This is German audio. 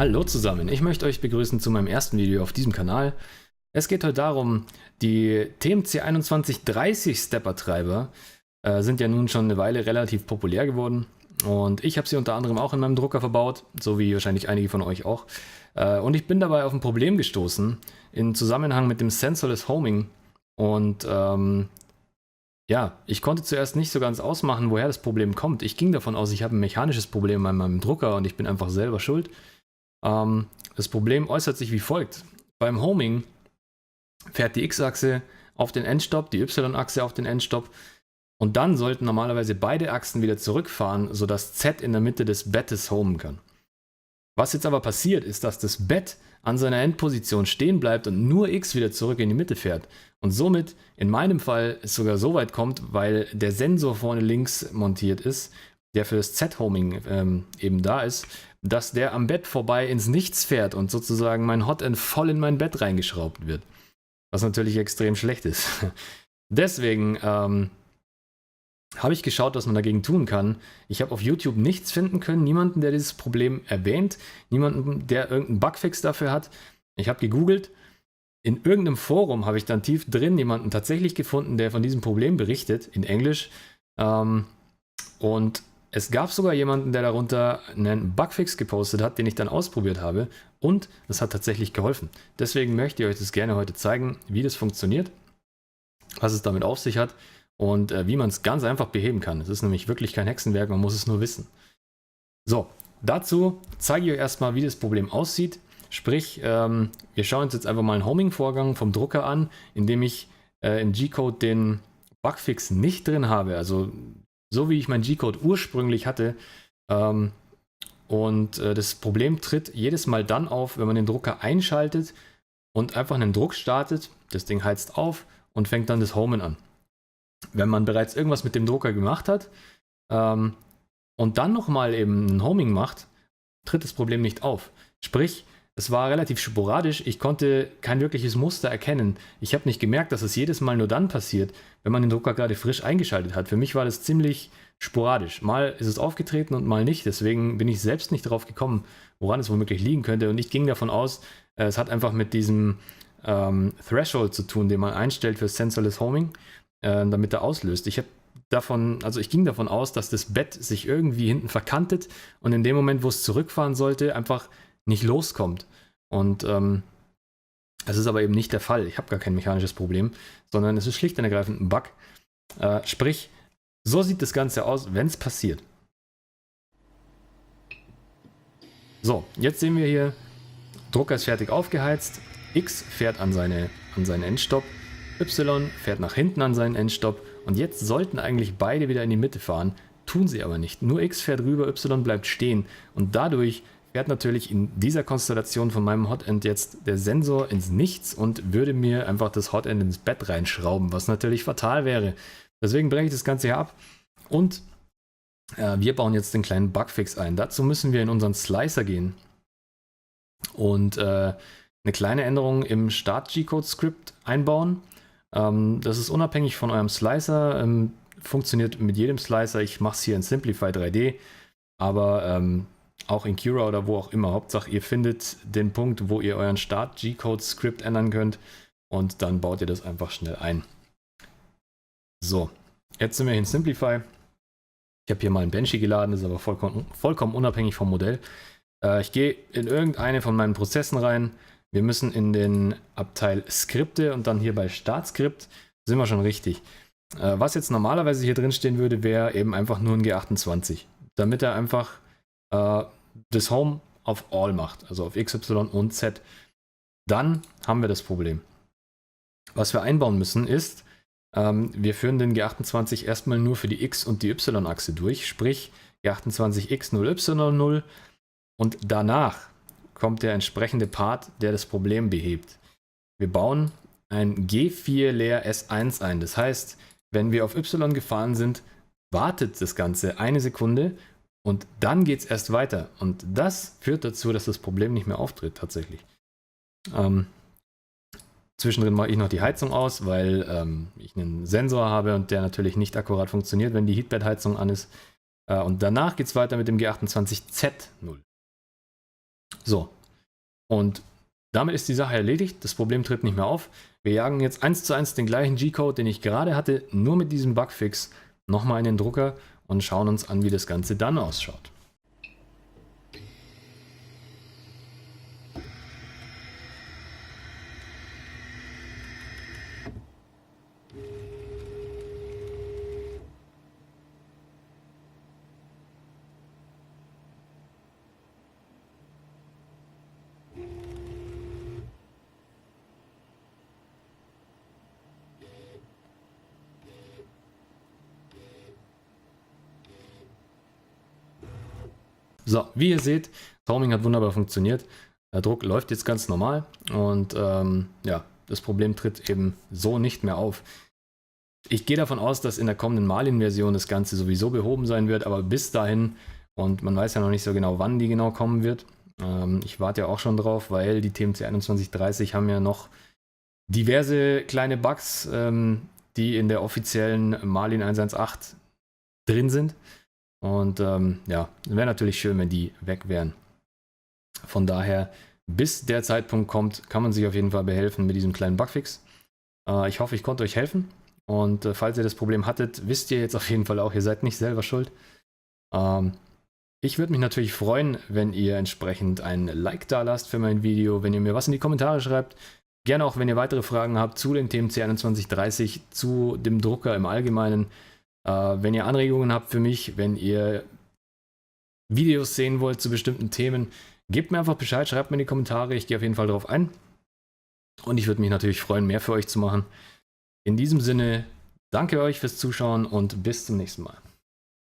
Hallo zusammen, ich möchte euch begrüßen zu meinem ersten Video auf diesem Kanal. Es geht heute darum, die TMC 2130 Stepper-Treiber sind ja nun schon eine Weile relativ populär geworden und ich habe sie unter anderem auch in meinem Drucker verbaut, so wie wahrscheinlich einige von euch auch. Und ich bin dabei auf ein Problem gestoßen im Zusammenhang mit dem Sensorless Homing und ja, ich konnte zuerst nicht so ganz ausmachen, woher das Problem kommt. Ich ging davon aus, ich habe ein mechanisches Problem an meinem Drucker und ich bin einfach selber schuld. Das Problem äußert sich wie folgt. Beim Homing fährt die X-Achse auf den Endstopp, die Y-Achse auf den Endstopp und dann sollten normalerweise beide Achsen wieder zurückfahren, sodass Z in der Mitte des Bettes homen kann. Was jetzt aber passiert, ist, dass das Bett an seiner Endposition stehen bleibt und nur X wieder zurück in die Mitte fährt. Und somit, in meinem Fall, es sogar so weit kommt, weil der Sensor vorne links montiert ist, der für das Z-Homing eben da ist, dass der am Bett vorbei ins Nichts fährt und sozusagen mein Hotend voll in mein Bett reingeschraubt wird. Was natürlich extrem schlecht ist. Deswegen habe ich geschaut, was man dagegen tun kann. Ich habe auf YouTube nichts finden können, niemanden, der dieses Problem erwähnt, niemanden, der irgendeinen Bugfix dafür hat. Ich habe gegoogelt. In irgendeinem Forum habe ich dann tief drin jemanden tatsächlich gefunden, der von diesem Problem berichtet, in Englisch. Und es gab sogar jemanden, der darunter einen Bugfix gepostet hat, den ich dann ausprobiert habe. Und das hat tatsächlich geholfen. Deswegen möchte ich euch das gerne heute zeigen, wie das funktioniert, was es damit auf sich hat und wie man es ganz einfach beheben kann. Es ist nämlich wirklich kein Hexenwerk, man muss es nur wissen. So, dazu zeige ich euch erstmal, wie das Problem aussieht. Sprich, wir schauen uns jetzt einfach mal einen Homing-Vorgang vom Drucker an, indem ich im G-Code den Bugfix nicht drin habe. Also so wie ich meinen G-Code ursprünglich hatte. Das Problem tritt jedes Mal dann auf, wenn man den Drucker einschaltet und einfach einen Druck startet. Das Ding heizt auf und fängt dann das Homen an. Wenn man bereits irgendwas mit dem Drucker gemacht hat und dann nochmal eben ein Homing macht, tritt das Problem nicht auf. Sprich, es war relativ sporadisch, ich konnte kein wirkliches Muster erkennen. Ich habe nicht gemerkt, dass es jedes Mal nur dann passiert, wenn man den Drucker gerade frisch eingeschaltet hat. Für mich war das ziemlich sporadisch. Mal ist es aufgetreten und mal nicht. Deswegen bin ich selbst nicht darauf gekommen, woran es womöglich liegen könnte. Und ich ging davon aus, es hat einfach mit diesem Threshold zu tun, den man einstellt für Sensorless Homing, damit er auslöst. Ich ging davon aus, dass das Bett sich irgendwie hinten verkantet und in dem Moment, wo es zurückfahren sollte, einfach nicht loskommt. Und es ist aber eben nicht der Fall. Ich habe gar kein mechanisches Problem, sondern es ist schlicht und ergreifend ein Bug. Sprich, so sieht das Ganze aus, wenn es passiert. So, jetzt sehen wir hier, Drucker ist fertig aufgeheizt, X fährt an seinen Endstopp, Y fährt nach hinten an seinen Endstopp und jetzt sollten eigentlich beide wieder in die Mitte fahren, tun sie aber nicht. Nur X fährt rüber, Y bleibt stehen und dadurch fährt natürlich in dieser Konstellation von meinem Hotend jetzt der Sensor ins Nichts und würde mir einfach das Hotend ins Bett reinschrauben, was natürlich fatal wäre. Deswegen breche ich das Ganze hier ab und wir bauen jetzt den kleinen Bugfix ein. Dazu müssen wir in unseren Slicer gehen und eine kleine Änderung im Start-G-Code-Skript einbauen. Das ist unabhängig von eurem Slicer, funktioniert mit jedem Slicer. Ich mache es hier in Simplify 3D, aber auch in Cura oder wo auch immer. Hauptsache ihr findet den Punkt, wo ihr euren Start-G-Code-Skript ändern könnt und dann baut ihr das einfach schnell ein. So, jetzt sind wir in Simplify. Ich habe hier mal ein Banshee geladen, das ist aber vollkommen unabhängig vom Modell. Ich gehe in irgendeine von meinen Prozessen rein. Wir müssen in den Abteil Skripte und dann hier bei Startskript sind wir schon richtig. Was jetzt normalerweise hier drin stehen würde, wäre eben einfach nur ein G28, damit er einfach das Home auf All macht, also auf X, Y und Z. Dann haben wir das Problem. Was wir einbauen müssen ist, wir führen den G28 erstmal nur für die X- und die Y-Achse durch, sprich G28X0Y0 und danach kommt der entsprechende Part, der das Problem behebt. Wir bauen ein G4 leer S1 ein. Das heißt, wenn wir auf Y gefahren sind, wartet das Ganze eine Sekunde und dann geht es erst weiter. Und das führt dazu, dass das Problem nicht mehr auftritt tatsächlich. Zwischendrin mache ich noch die Heizung aus, weil ich einen Sensor habe und der natürlich nicht akkurat funktioniert, wenn die Heatbed-Heizung an ist. Und danach geht es weiter mit dem G28Z0. So, und damit ist die Sache erledigt, das Problem tritt nicht mehr auf. Wir jagen jetzt 1:1 den gleichen G-Code, den ich gerade hatte, nur mit diesem Bugfix nochmal in den Drucker und schauen uns an, wie das Ganze dann ausschaut. So, wie ihr seht, Foaming hat wunderbar funktioniert. Der Druck läuft jetzt ganz normal und ja, das Problem tritt eben so nicht mehr auf. Ich gehe davon aus, dass in der kommenden Marlin-Version das Ganze sowieso behoben sein wird, aber bis dahin, und man weiß ja noch nicht so genau, wann die genau kommen wird. Ich warte ja auch schon drauf, weil die TMC 2130 haben ja noch diverse kleine Bugs, die in der offiziellen Marlin 118 drin sind. Und ja, wäre natürlich schön, wenn die weg wären. Von daher, bis der Zeitpunkt kommt, kann man sich auf jeden Fall behelfen mit diesem kleinen Bugfix. Ich hoffe, ich konnte euch helfen. Und falls ihr das Problem hattet, wisst ihr jetzt auf jeden Fall auch, ihr seid nicht selber schuld. Ich würde mich natürlich freuen, wenn ihr entsprechend ein Like da lasst für mein Video, wenn ihr mir was in die Kommentare schreibt. Gerne auch, wenn ihr weitere Fragen habt zu dem TMC 2130, zu dem Drucker im Allgemeinen. Wenn ihr Anregungen habt für mich, wenn ihr Videos sehen wollt zu bestimmten Themen, gebt mir einfach Bescheid, schreibt mir in die Kommentare, ich gehe auf jeden Fall darauf ein. Und ich würde mich natürlich freuen, mehr für euch zu machen. In diesem Sinne, danke euch fürs Zuschauen und bis zum nächsten Mal.